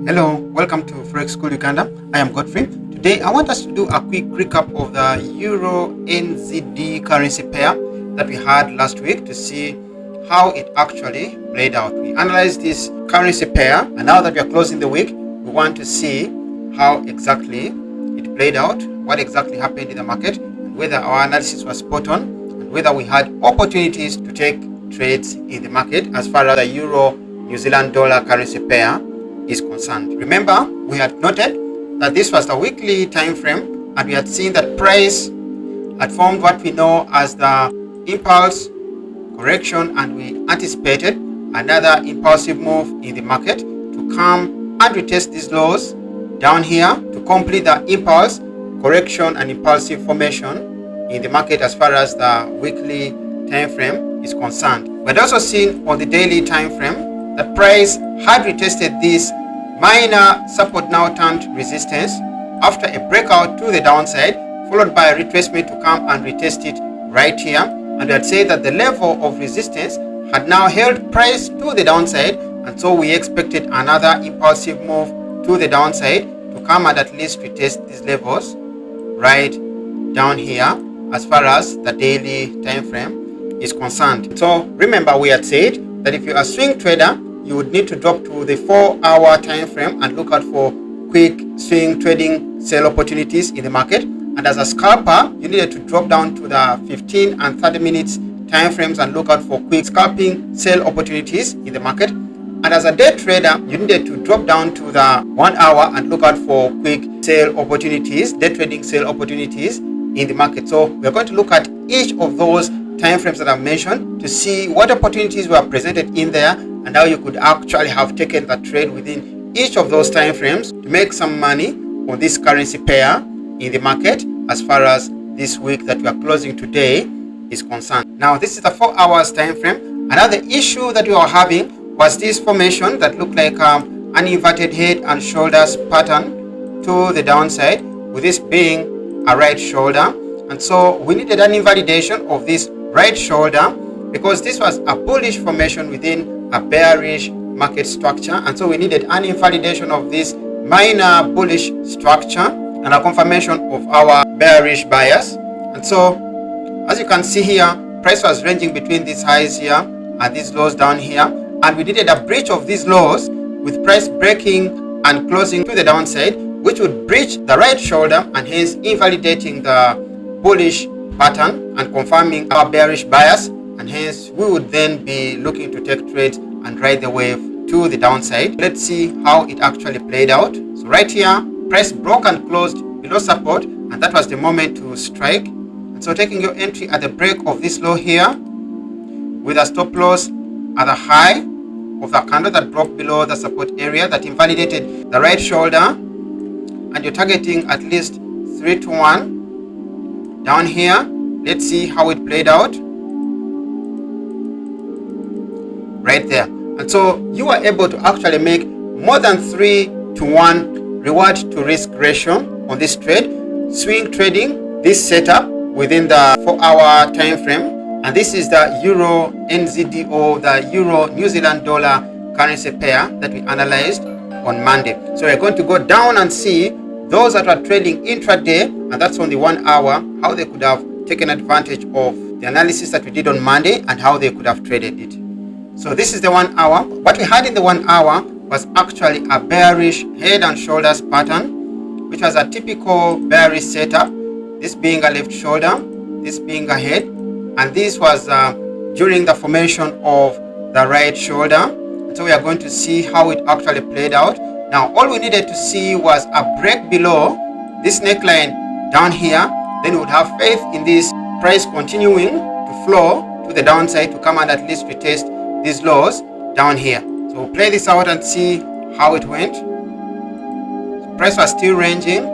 Hello, welcome to Forex School Uganda. I am Godfrey. Today I want us to do a quick recap of the Euro-NZD currency pair that we had last week to see how it actually played out. We analyzed this currency pair, and now that we are closing the week, we want to see how exactly it played out, what exactly happened in the market, and whether our analysis was spot on, and whether we had opportunities to take trades in the market as far as the Euro-New Zealand dollar currency pair is concerned. Remember, we had noted that this was the weekly time frame, and we had seen that price had formed what we know as the impulse correction, and we anticipated another impulsive move in the market to come and retest these lows down here to complete the impulse correction and impulsive formation in the market as far as the weekly time frame is concerned. We had also seen on the daily time frame that price had retested this minor support now turned resistance after a breakout to the downside, followed by a retracement to come and retest it right here. And we had said that the level of resistance had now held price to the downside, and so we expected another impulsive move to the downside to come and at least retest these levels right down here as far as the daily time frame is concerned. So remember, we had said that if you're a swing trader, you would need to drop to the 4-hour time frame and look out for quick swing trading sell opportunities in the market. And as a scalper, you needed to drop down to the 15 and 30 minutes time frames and look out for quick scalping sell opportunities in the market. And as a day trader, you needed to drop down to the 1 hour and look out for quick sell opportunities, day trading sell opportunities in the market. So we're going to look at each of those time frames that I've mentioned to see what opportunities were presented in there and how you could actually have taken the trade within each of those time frames to make some money on this currency pair in the market as far as this week that we are closing today is concerned. Now, this is the 4 hours time frame. Another issue that we were having was this formation that looked like an inverted head and shoulders pattern to the downside, with this being a right shoulder. And so we needed an invalidation of this right shoulder because this was a bullish formation within a bearish market structure, and so we needed an invalidation of this minor bullish structure and a confirmation of our bearish bias. And so as you can see here, price was ranging between these highs here and these lows down here, and we needed a breach of these lows with price breaking and closing to the downside, which would breach the right shoulder and hence invalidating the bullish pattern and confirming our bearish bias, and hence we would then be looking to take trades and ride the wave to the downside. Let's see how it actually played out. So right here, price broke and closed below support, and that was the moment to strike. And so taking your entry at the break of this low here with a stop loss at the high of the candle that broke below the support area that invalidated the right shoulder, and you're targeting at least 3 to 1 down here. Let's see how it played out right there. And so you were able to actually make more than 3 to 1 reward to risk ratio on this trade, swing trading this setup within the 4-hour time frame. And this is the Euro-NZD or the Euro-New Zealand dollar currency pair that we analyzed on Monday. So we're going to go down and see those that are trading intraday, and that's on the 1 hour, how they could have taken advantage of the analysis that we did on Monday and how they could have traded it. So this is the 1 hour. What we had in the 1 hour was actually a bearish head and shoulders pattern, which was a typical bearish setup, this being a left shoulder, this being a head, and this was during the formation of the right shoulder. And so we are going to see how it actually played out. Now, all we needed to see was a break below this neckline down here. Then we would have faith in this price continuing to flow to the downside to come and at least retest these lows down here. So we'll play this out and see how it went. So price was still ranging,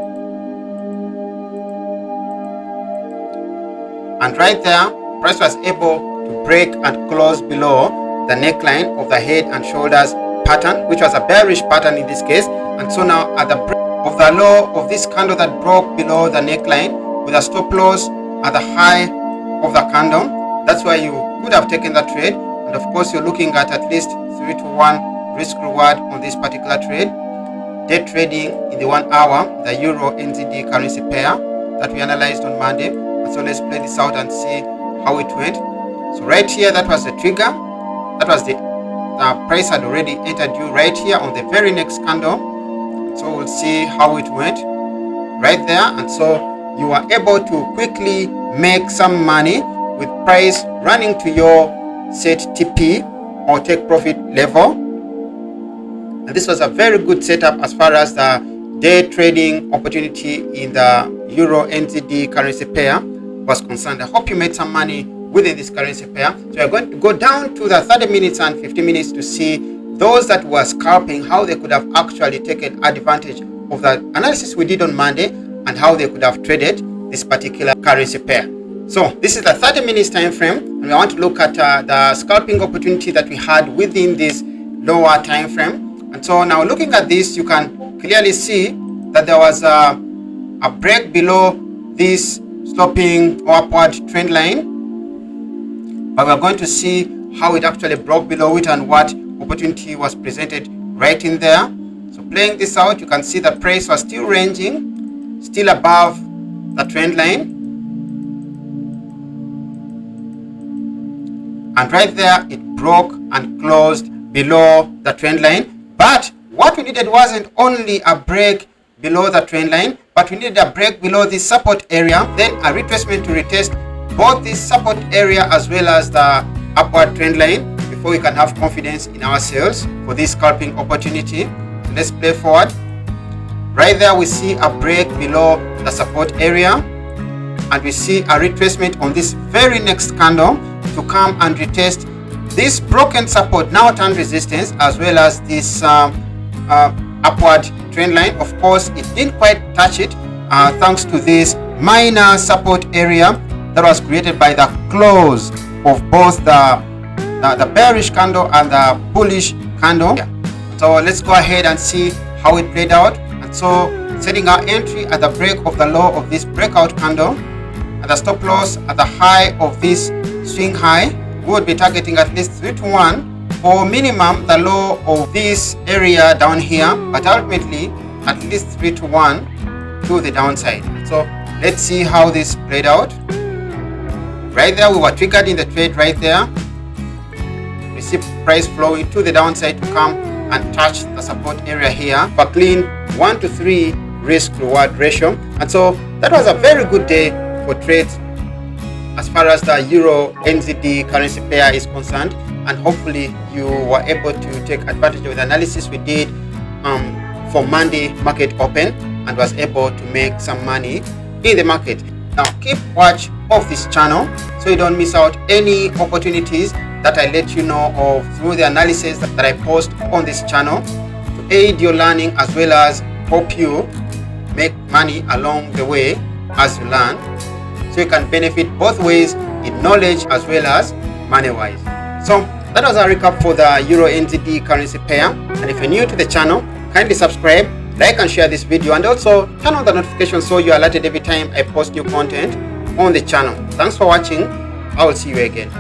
and right there, price was able to break and close below the neckline of the head and shoulders pattern, which was a bearish pattern in this case. And so now at the break of the low of this candle that broke below the neckline with a stop loss at the high of the candle, that's where you could have taken that trade. And of course, you're looking at least 3 to 1 risk reward on this particular trade. day trading in the 1 hour, the Euro NZD currency pair that we analyzed on Monday. And so let's play this out and see how it went. So right here, that was the trigger. That was the price had already entered you right here on the very next candle. So we'll see how it went right there. And so you are able to quickly make some money with price running to your set TP or take profit level. And this was a very good setup as far as the day trading opportunity in the Euro NZD currency pair was concerned. I hope you made some money within this currency pair. So we're going to go down to the 30 minutes and 50 minutes to see those that were scalping, how they could have actually taken advantage of the analysis we did on Monday and how they could have traded this particular currency pair. So this is the 30 minutes time frame, and we want to look at the scalping opportunity that we had within this lower time frame. And so now looking at this, you can clearly see that there was a break below this sloping upward trend line, but we're going to see how it actually broke below it and what opportunity was presented right in there. So playing this out, you can see the price was still ranging, still above the trend line, and right there it broke and closed below the trend line. But what we needed wasn't only a break below the trend line, but we needed a break below this support area, then a retracement to retest both this support area as well as the upward trend line before we can have confidence in ourselves for this scalping opportunity. So let's play forward. Right there we see a break below the support area, and we see a retracement on this very next candle to come and retest this broken support, now turned resistance, as well as this upward trend line. Of course, it didn't quite touch it thanks to this minor support area that was created by the close of both the bearish candle and the bullish candle. So let's go ahead and see how it played out. And so setting our entry at the break of the low of this breakout candle, at the stop loss at the high of this swing high, we would be targeting at least 3 to 1 for minimum the low of this area down here, but ultimately at least 3 to 1 to the downside. So let's see how this played out. Right there we were triggered in the trade right there. We see price flowing to the downside to come and touch the support area here for clean 1 to 3 risk reward ratio. And so that was a very good day for trades as far as the Euro NZD currency pair is concerned, and hopefully you were able to take advantage of the analysis we did for Monday market open and was able to make some money in the market. Now keep watch of this channel so you don't miss out any opportunities that I let you know of through the analysis that I post on this channel to aid your learning as well as help you make money along the way as you learn, so you can benefit both ways in knowledge as well as money wise. So that was a recap for the Euro NZD currency pair, and if you're new to the channel, kindly subscribe, like and share this video, and also turn on the notification so you're alerted every time I post new content on the channel. Thanks for watching. I will see you again.